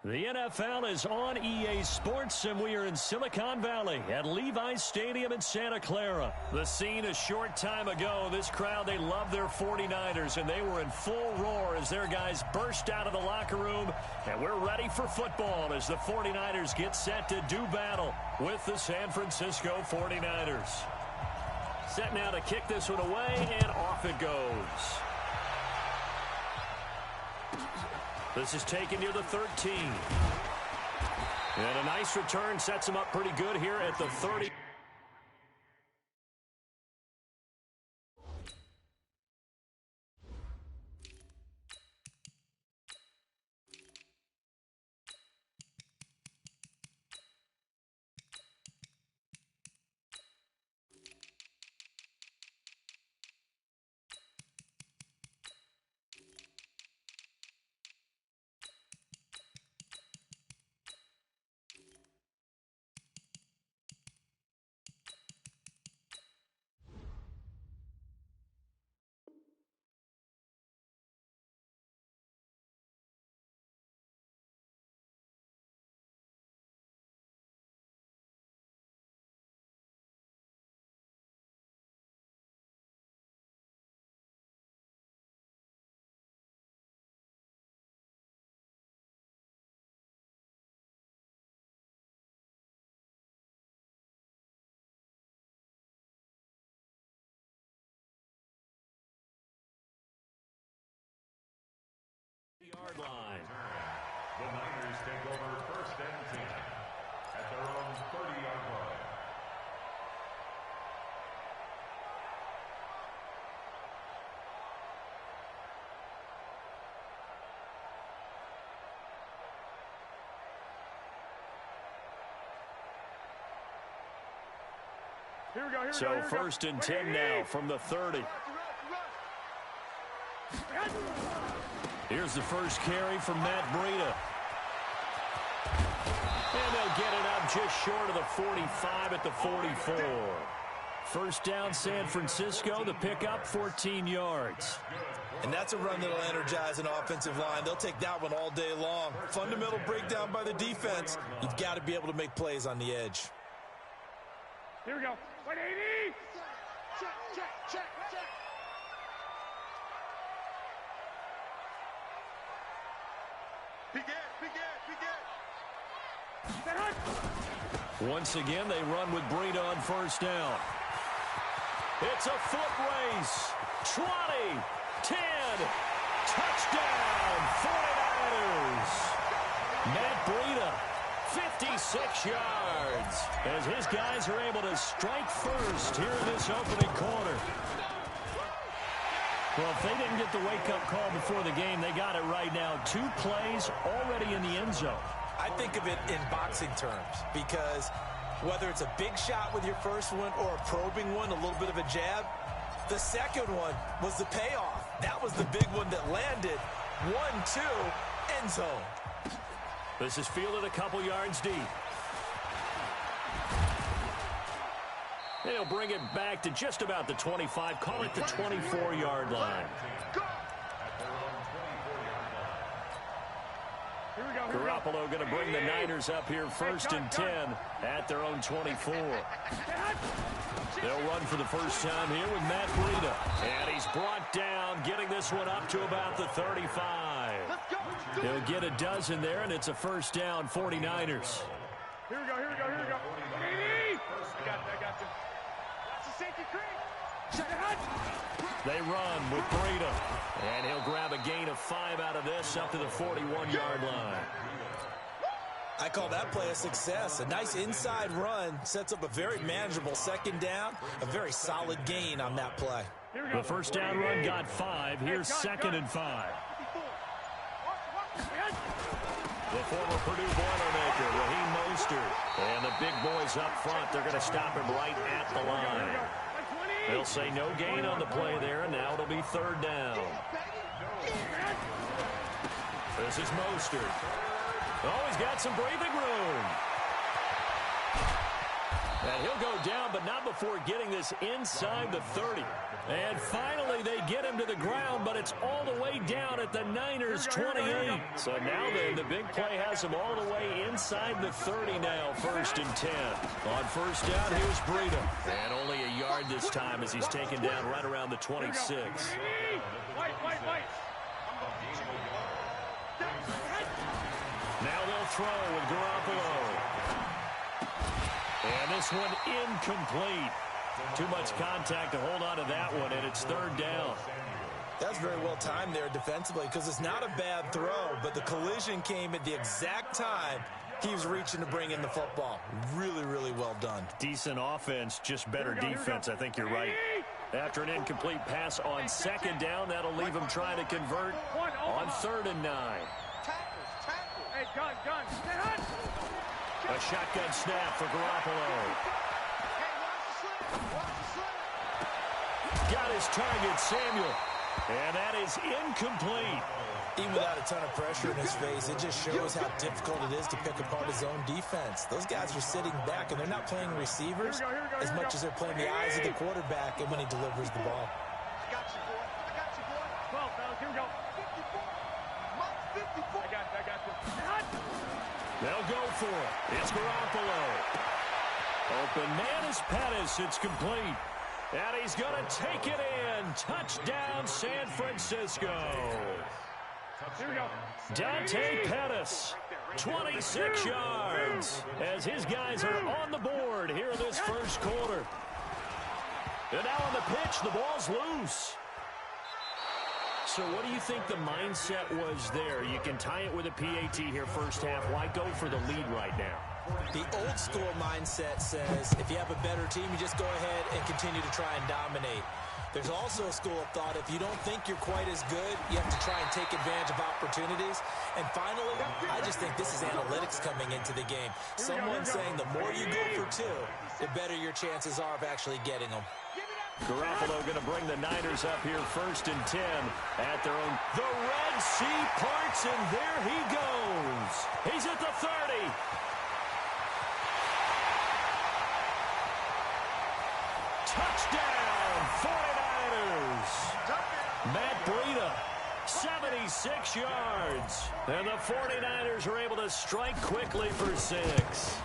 The NFL is on EA Sports, and we are in Silicon Valley at Levi's Stadium in Santa Clara. The scene a short time ago, this crowd, they love their 49ers, and they were in full roar as their guys burst out of the locker room, and we're ready for football as the 49ers get set to do battle with the San Francisco 49ers. Set now to kick this one away, and off it goes. This is taken near the 13. And a nice return sets him up pretty good here at the 30. Yard line. The Niners take over 1st and 10 at their own 30-yard line. Here we go. So 1st and 10 now from the 30. Here's the first carry from Matt Breida. And they'll get it up just short of the 45 at the 44. First down, San Francisco. The pickup, 14 yards. And that's a run that'll energize an offensive line. They'll take that one all day long. Fundamental breakdown by the defense. You've got to be able to make plays on the edge. Here we go. 180. Check. Once again, they run with Breida on first down. It's a foot race. 20, 10, touchdown, 49ers. Matt Breida, 56 yards, as his guys are able to strike first here in this opening quarter. Well, if they didn't get the wake-up call before the game, they got it right now. 2 plays already in the end zone. I think of it in boxing terms because whether it's a big shot with your first one or a probing one, a little bit of a jab, the second one was the payoff. That was the big one that landed. 1-2, end zone. This is fielded a couple yards deep. And he'll bring it back to just about the 25, call it the 24-yard line. Garoppolo going to bring the Niners up here 1st and 10 at their own 24. They'll run for the first time here with Matt Breida. And he's brought down, getting this one up to about the 35. He'll get a dozen there, and it's a first down, 49ers. Here we go. I got you. That's a safety creek. They run with Breida. And he'll grab a gain of 5 out of this up to the 41-yard line. I call that play a success. A nice inside run sets up a very manageable second down. A very solid gain on that play. The first down run got 5. Here's 2nd and 5. The former Purdue Boilermaker, Raheem Mostert. And the big boys up front, they're going to stop him right at the line. They'll say no gain on the play there, and now it'll be 3rd down. This is Mostert. Oh, he's got some breathing room. And he'll go down, but not before getting this inside the 30. And finally, they get him to the ground, but it's all the way down at the Niners' 28. So now then, the big play has him all the way inside the 30 now, 1st and 10. On first down, here's Breida. And only a yard this time as he's taken down right around the 26. Now they'll throw with Garoppolo. And this one incomplete. Too much contact to hold on to that one, and it's 3rd down. That's very well timed there defensively because it's not a bad throw, but the collision came at the exact time he was reaching to bring in the football. Really, really well done. Decent offense, just better defense. I think you're right. After an incomplete pass on 2nd down, that'll leave him trying to convert on 3rd and 9. Hey, gun. A shotgun snap for Garoppolo. Got his target, Samuel. And that is incomplete. Even without a ton of pressure in his face, it just shows how difficult it is to pick apart his own defense. Those guys are sitting back, and they're not playing receivers as much as they're playing the eyes of the quarterback and when he delivers the ball. I got you, boy. 12, fellas. Here we go. 54. I got you. They'll go for it. It's Garoppolo. Open man is Pettis. It's complete. And he's going to take it in. Touchdown, San Francisco. Here we go. Dante Pettis, 26 yards, as his guys are on the board here in this first quarter. And now on the pitch, the ball's loose. So what do you think the mindset was there? You can tie it with a PAT here first half. Why go for the lead right now? The old school mindset says if you have a better team, you just go ahead and continue to try and dominate. There's also a school of thought, if you don't think you're quite as good, you have to try and take advantage of opportunities. And finally, I just think this is analytics coming into the game. Someone saying the more you go for 2, the better your chances are of actually getting them. Garoppolo going to bring the Niners up here 1st and 10 at their own. The Red Sea parts, and there he goes. He's at the 30. Touchdown, 49ers. Matt Breida, 76 yards. And the 49ers are able to strike quickly for 6.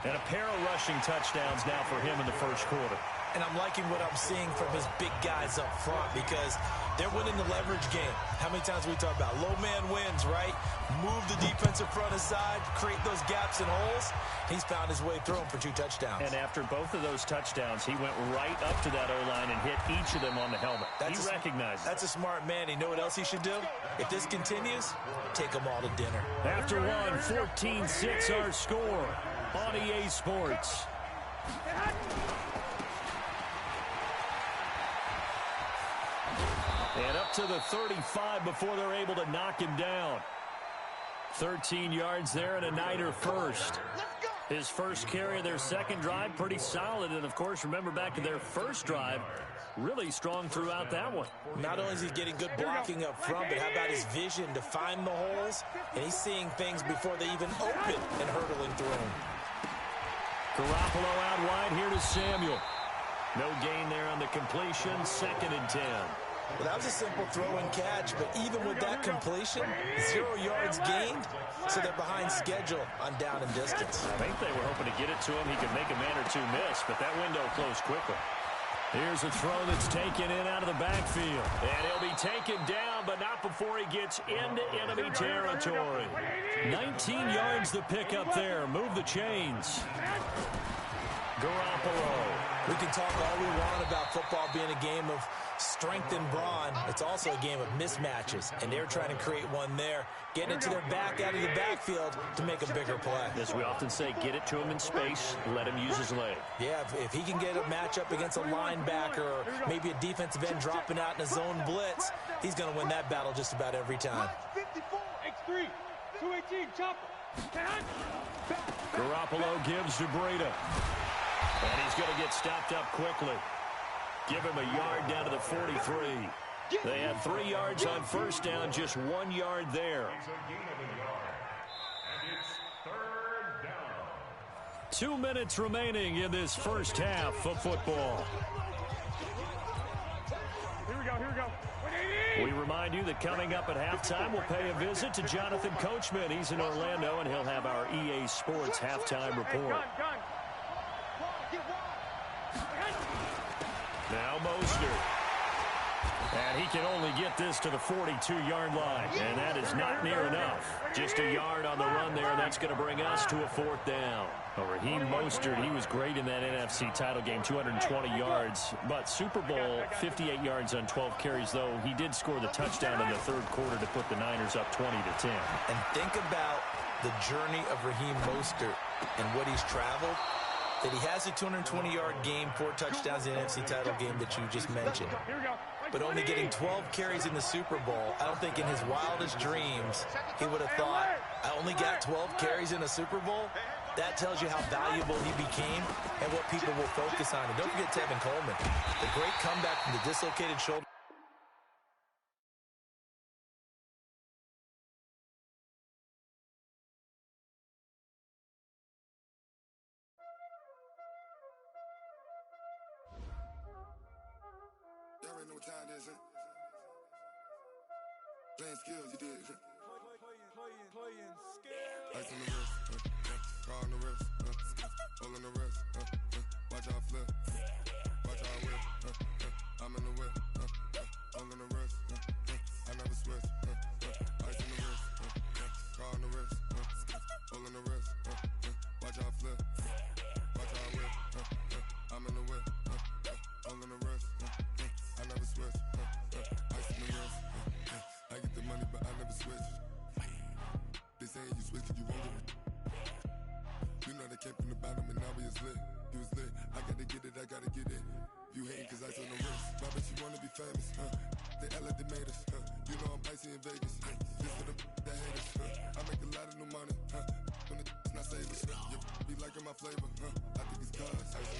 And a pair of rushing touchdowns now for him in the first quarter. And I'm liking what I'm seeing from his big guys up front because they're winning the leverage game. How many times we talk about low man wins, right? Move the defensive front aside, create those gaps and holes. He's found his way through them for 2 touchdowns. And after both of those touchdowns, he went right up to that O-line and hit each of them on the helmet. He recognized it. That's a smart man. You know what else he should do? If this continues, take them all to dinner. After one, 14-6 our score on EA Sports. And up to the 35 before they're able to knock him down. 13 yards there and a Niner first. His first carry of their second drive, pretty solid. And, of course, remember back to their first drive, really strong throughout that one. Not only is he getting good blocking up front, but how about his vision to find the holes? And he's seeing things before they even open and hurtling through them. Garoppolo out wide here to Samuel. No gain there on the completion, 2nd and 10. Well, that was a simple throw and catch, but even with that completion, 0 yards gained, so they're behind schedule on down and distance. I think they were hoping to get it to him. He could make a man or 2 miss, but that window closed quickly. Here's a throw that's taken in out of the backfield. And he'll be taken down, but not before he gets into enemy territory. 19 yards the pickup there. Move the chains. Garoppolo. We can talk all we want about football being a game of strength and brawn. It's also a game of mismatches, and they're trying to create one there, getting it to their back out of the backfield to make a bigger play. As we often say, get it to him in space, let him use his leg. Yeah, if he can get a matchup against a linebacker or maybe a defensive end dropping out in a zone blitz, he's going to win that battle just about every time. 54, X3, 218, chopper. Garoppolo gives to Breida. And he's going to get stopped up quickly. Give him a yard down to the 43. They had 3 yards on first down, just 1 yard there. 2 minutes remaining in this first half of football. Here we go, here we go. We remind you that coming up at halftime, we'll pay a visit to Jonathan Coachman. He's in Orlando, and he'll have our EA Sports halftime report. Now Mostert. And he can only get this to the 42-yard line, and that is not near enough. Just a yard on the run there, and that's going to bring us to a 4th down. Well, Raheem Mostert, he was great in that NFC title game, 220 yards. But Super Bowl, 58 yards on 12 carries, though he did score the touchdown in the 3rd quarter to put the Niners up 20-10. And think about the journey of Raheem Mostert and what he's traveled. That he has a 220-yard game, 4 touchdowns in the NFC title game that you just mentioned. But only getting 12 carries in the Super Bowl, I don't think in his wildest dreams he would have thought, I only got 12 carries in a Super Bowl? That tells you how valuable he became and what people will focus on. And don't forget Tevin Coleman, the great comeback from the dislocated shoulder. Y'all already know what time it is, huh? Playing skills, you did, huh? Playing skills. Ice on the wrist, car on the wrist, hole on the wrist, watch out flip, watch out whip, I'm in the whip, hole on the wrist, I never switch, ice on the wrist, car on the wrist, hole on the wrist, watch out flip, watch out whip, I'm in the whip, hole on the wrist, I never switch, ice on the wrist, I get the money but I never switch. They saying you switch and you won't get it. You know they came from the bottom and now we is lit. You was lit, I gotta get it, I gotta get it. You hating cause ice on the wrist. Why bet you wanna be famous, They LA they made us, You know I'm icy in Vegas, This for the that hate us, I make a lot of new money, When it's not savers, You be liking my flavor, I think it's cause ice